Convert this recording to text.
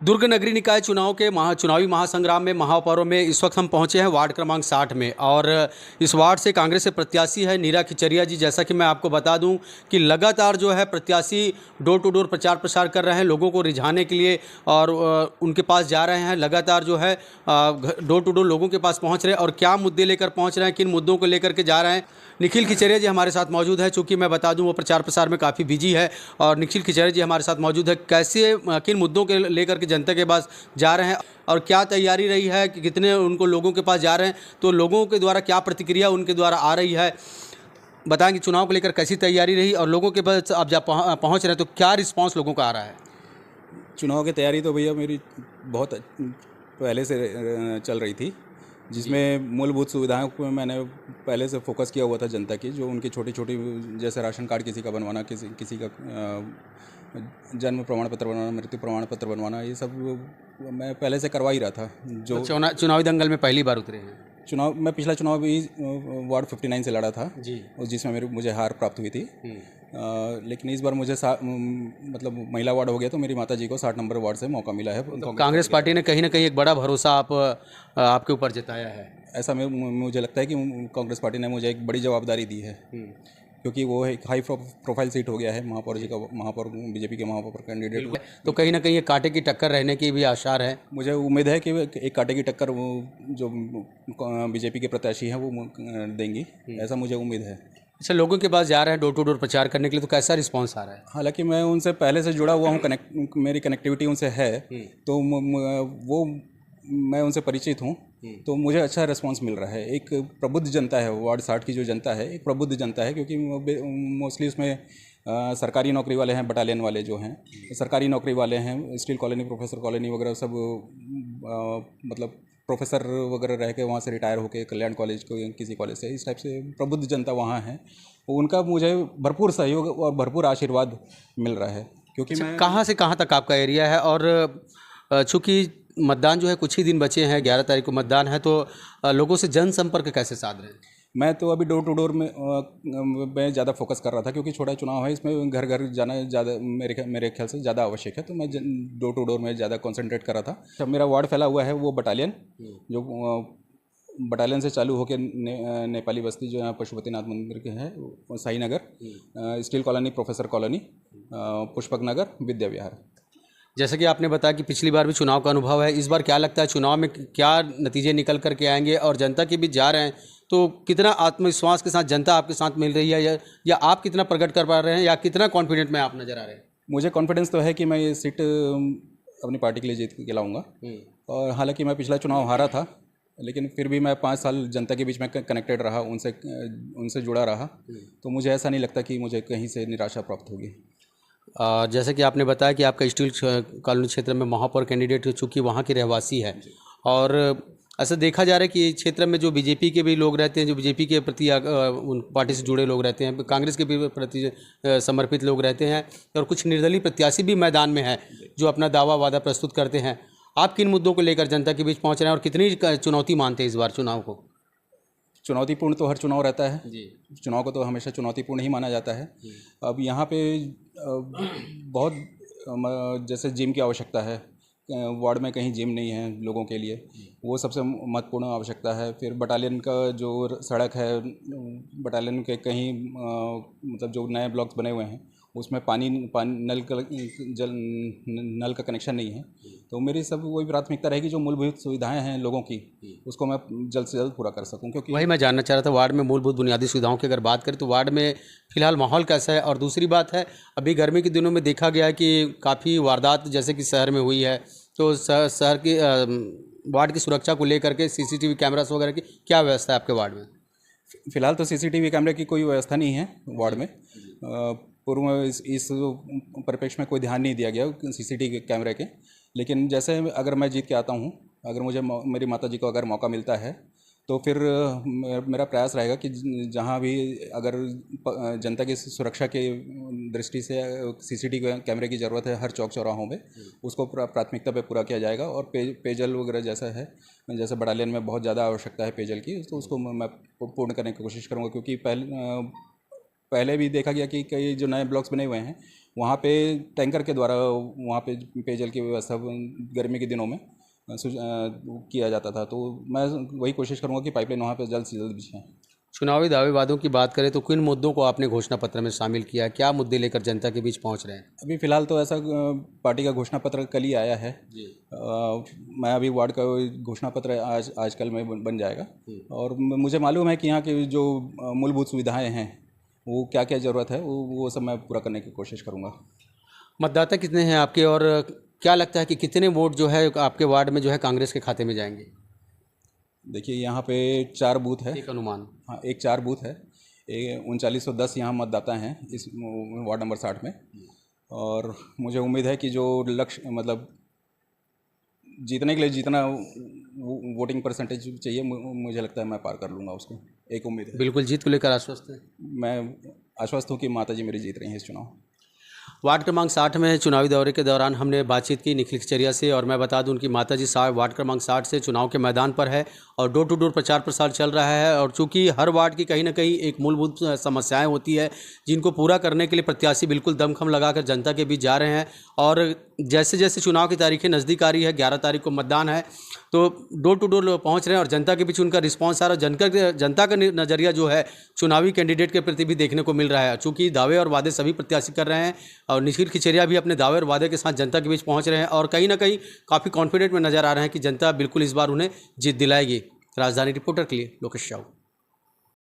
दुर्ग नगरी निकाय चुनाव के चुनावी महासंग्राम में महापौरों में इस वक्त हम पहुंचे हैं वार्ड क्रमांक 60 में। और इस वार्ड से कांग्रेस से प्रत्याशी है नीरा खिचरिया जी। जैसा कि मैं आपको बता दूं कि लगातार जो है प्रत्याशी डोर टू डोर प्रचार प्रसार कर रहे हैं लोगों को रिझाने के लिए, और उनके पास जा रहे हैं। लगातार जो है डोर टू डोर लोगों के पास पहुँच रहे हैं और क्या मुद्दे लेकर पहुँच रहे हैं, किन मुद्दों को लेकर के जा रहे हैं। निखिल खिचरिया जी हमारे साथ मौजूद है। चूँकि मैं बता दूं वो प्रचार प्रसार में काफ़ी बिजी है, और निखिल खिचरिया जी हमारे साथ मौजूद है। कैसे किन मुद्दों के लेकर के जनता के पास जा रहे हैं और क्या तैयारी रही है कि कितने उनको लोगों के पास जा रहे हैं, तो लोगों के द्वारा क्या प्रतिक्रिया उनके द्वारा आ रही है, बताएंगे चुनाव को लेकर कैसी तैयारी रही और लोगों के पास आप जब पहुँच रहे हैं तो क्या रिस्पांस लोगों का आ रहा है। चुनाव की तैयारी तो भैया मेरी बहुत पहले से चल रही थी, जिसमें मूलभूत सुविधाओं को मैंने पहले से फोकस किया हुआ था जनता की। जो उनकी छोटी छोटी जैसे राशन कार्ड किसी का बनवाना, किसी का जन्म प्रमाण पत्र बनवाना, मृत्यु प्रमाण पत्र बनवाना, ये सब मैं पहले से करवा ही रहा था। जो चुनावी दंगल में पहली बार उतरे हैं। मैं पिछला चुनाव भी वार्ड 59 से लड़ा था जी, और जिसमें मुझे हार प्राप्त हुई थी। लेकिन इस बार मुझे मतलब महिला वार्ड हो गया तो मेरी माता जी को 60 नंबर वार्ड से मौका मिला है। तो कांग्रेस पार्टी ने कहीं ना कहीं एक बड़ा भरोसा आपके ऊपर जताया है। ऐसा मुझे लगता है कि कांग्रेस पार्टी ने मुझे एक बड़ी जवाबदारी दी है, क्योंकि वो एक हाई प्रोफाइल सीट हो गया है। महापौर बीजेपी के महापौर कैंडिडेट, तो कहीं ना कहीं ये कांटे की टक्कर रहने की भी आसार है। मुझे उम्मीद है कि एक कांटे की टक्कर वो जो बीजेपी के प्रत्याशी हैं वो देंगी, ऐसा मुझे उम्मीद है। अच्छा, लोगों के पास जा रहे हैं डोर टू डोर प्रचार करने के लिए, तो कैसा रिस्पांस आ रहा है? हालांकि मैं उनसे पहले से जुड़ा हुआ हूँ, मेरी कनेक्टिविटी उनसे है, तो वो मैं उनसे परिचित हूँ, तो मुझे अच्छा रिस्पांस मिल रहा है। एक प्रबुद्ध जनता है वार्ड 60 की जो जनता है, एक प्रबुद्ध जनता है, क्योंकि मोस्टली उसमें सरकारी नौकरी वाले हैं, बटालियन वाले जो हैं सरकारी नौकरी वाले हैं, स्टील कॉलोनी, प्रोफेसर कॉलोनी वगैरह सब मतलब प्रोफेसर वगैरह रह के वहाँ से रिटायर होकर कल्याण कॉलेज को किसी कॉलेज से, इस टाइप से प्रबुद्ध जनता वहाँ है। उनका मुझे भरपूर सहयोग और भरपूर आशीर्वाद मिल रहा है। क्योंकि मैं कहाँ से कहाँ तक आपका एरिया है, और चूँकि मतदान जो है कुछ ही दिन बचे हैं, 11 तारीख को मतदान है, तो लोगों से जनसंपर्क कैसे साध रहे हैं? मैं तो अभी डोर टू डोर में ज़्यादा फोकस कर रहा था, क्योंकि छोटा चुनाव है, इसमें घर घर जाना ज़्यादा मेरे ख्याल से ज़्यादा आवश्यक है, तो मैं डोर टू डोर में ज़्यादा कंसंट्रेट कर रहा था। जब मेरा वार्ड फैला हुआ है वो बटालियन, जो बटालियन से चालू होकर नेपाली बस्ती जो यहाँ पशुपतिनाथ मंदिर के है, Sai Nagar, steel colony, professor colony, Pushpak Nagar, Vidya Vihar. जैसे कि आपने बताया कि पिछली बार भी चुनाव का अनुभव है, इस बार क्या लगता है चुनाव में क्या नतीजे निकल करके आएंगे, और जनता के बीच जा रहे हैं तो कितना आत्मविश्वास के साथ जनता आपके साथ मिल रही है, या आप कितना प्रकट कर पा रहे हैं, या कितना कॉन्फिडेंट में आप नज़र आ रहे हैं? मुझे कॉन्फिडेंस तो है कि मैं ये सीट अपनी पार्टी के लिए जीत के लाऊंगा। और हालांकि मैं पिछला चुनाव हारा था, लेकिन फिर भी मैं 5 साल जनता के बीच में कनेक्टेड रहा, उनसे जुड़ा रहा, तो मुझे ऐसा नहीं लगता कि मुझे कहीं से निराशा प्राप्त होगी। जैसे कि आपने बताया कि आपका स्टील कॉलोनी क्षेत्र में महापौर कैंडिडेट चूँकि वहाँ के रहवासी है, और ऐसा देखा जा रहा है कि क्षेत्र में जो बीजेपी के भी लोग रहते हैं, जो बीजेपी के प्रति उन पार्टी से जुड़े लोग रहते हैं, कांग्रेस के भी प्रति समर्पित लोग रहते हैं, और कुछ निर्दलीय प्रत्याशी भी मैदान में हैं जो अपना दावा वादा प्रस्तुत करते हैं। आप किन मुद्दों को लेकर जनता के बीच पहुँच रहे हैं और कितनी चुनौती मानते हैं इस बार चुनाव को? चुनौतीपूर्ण तो हर चुनाव रहता है जी, चुनाव को तो हमेशा चुनौतीपूर्ण ही माना जाता है। अब यहाँ पे बहुत जैसे जिम की आवश्यकता है, वार्ड में कहीं जिम नहीं है लोगों के लिए, वो सबसे महत्वपूर्ण आवश्यकता है। फिर बटालियन का जो सड़क है, बटालियन के कहीं मतलब जो नए ब्लॉक्स बने हुए हैं उसमें पानी नल का कनेक्शन नहीं है, तो मेरी सब वही प्राथमिकता रहेगी, जो मूलभूत सुविधाएं हैं लोगों की, उसको मैं जल्द से जल्द पूरा कर सकूं। क्योंकि वही मैं जानना चाह रहा था, वार्ड में मूलभूत बुनियादी सुविधाओं की अगर बात करें तो वार्ड में फिलहाल माहौल कैसा है? और दूसरी बात है, अभी गर्मी के दिनों में देखा गया है कि काफ़ी वारदात जैसे कि शहर में हुई है, तो शहर की वार्ड की सुरक्षा को लेकर के CCTV कैमरास वगैरह की क्या व्यवस्था है आपके वार्ड में? फ़िलहाल तो CCTV कैमरे की कोई व्यवस्था नहीं है वार्ड में। पूर्व में इस परिप्रेक्ष्य में कोई ध्यान नहीं दिया गया CCTV कैमरे के। लेकिन जैसे अगर मैं जीत के आता हूँ, अगर मुझे मेरी माता जी को अगर मौका मिलता है, तो फिर मेरा प्रयास रहेगा कि जहाँ भी अगर जनता की सुरक्षा के दृष्टि से CCTV कैमरे की ज़रूरत है हर चौक चौराहों में, उसको प्राथमिकता पे पूरा किया जाएगा। और पेयजल वगैरह जैसा है, जैसे बटालियन में बहुत ज़्यादा आवश्यकता है पेयजल की, तो उसको मैं पूर्ण करने की कोशिश करूँगा। क्योंकि पहले भी देखा गया कि कई जो नए ब्लॉक्स बने हुए हैं वहाँ पे टैंकर के द्वारा वहाँ पे पेयजल की व्यवस्था गर्मी के दिनों में किया जाता था। तो मैं वही कोशिश करूँगा कि पाइपलाइन वहाँ पे जल्द से जल्द बिछाएं। चुनावी दावे वादों की बात करें तो किन मुद्दों को आपने घोषणा पत्र में शामिल किया है, क्या मुद्दे लेकर जनता के बीच पहुंच रहे हैं? अभी फ़िलहाल तो ऐसा पार्टी का घोषणा पत्र कल ही आया है जी। मैं अभी वार्ड का घोषणा पत्र आजकल में बन जाएगा और मुझे मालूम है कि यहाँ की जो मूलभूत सुविधाएं हैं वो क्या क्या ज़रूरत है वो सब मैं पूरा करने की कोशिश करूँगा। मतदाता कितने हैं आपके और क्या लगता है कि कितने वोट जो है आपके वार्ड में जो है कांग्रेस के खाते में जाएंगे? देखिए यहाँ पे 4 बूथ है, एक अनुमान। हाँ, एक 4 बूथ है, 3910 यहाँ मतदाता हैं इस वार्ड नंबर 60 में। और मुझे उम्मीद है कि जो लक्ष्य मतलब जीतने के लिए जितना वोटिंग परसेंटेज चाहिए मुझे लगता है मैं पार कर लूँगा उसको, एक उम्मीद है। बिल्कुल जीत को लेकर आश्वस्त है? मैं आश्वस्त हूँ कि माताजी मेरी जीत रही हैं इस चुनाव। वार्ड क्रमांक 60 में चुनावी दौरे के दौरान हमने बातचीत की निखिल खिचरिया से और मैं बता दूं उनकी माताजी साहब वार्ड क्रमांक 60 से चुनाव के मैदान पर है और डोर टू डोर प्रचार प्रसार चल रहा है। और चूंकि हर वार्ड की कहीं ना कहीं एक मूलभूत समस्याएं होती है जिनको पूरा करने के लिए प्रत्याशी बिल्कुल दमखम लगाकर जनता के बीच जा रहे हैं। और जैसे जैसे चुनाव की तारीखें नज़दीक आ रही है, 11 तारीख को मतदान है, तो डोर टू डोर पहुँच रहे हैं और जनता के बीच उनका रिस्पॉन्स आ रहा है। जनता का नज़रिया जो है चुनावी कैंडिडेट के प्रति भी देखने को मिल रहा है। चूँकि दावे और वादे सभी प्रत्याशी कर रहे हैं और निखिल खिचरिया भी अपने दावे और वादे के साथ जनता के बीच पहुंच रहे हैं और कहीं ना कहीं काफ़ी कॉन्फिडेंट में नज़र आ रहे हैं कि जनता बिल्कुल इस बार उन्हें जीत दिलाएगी। राजधानी रिपोर्टर के लिए लोकेश साहू।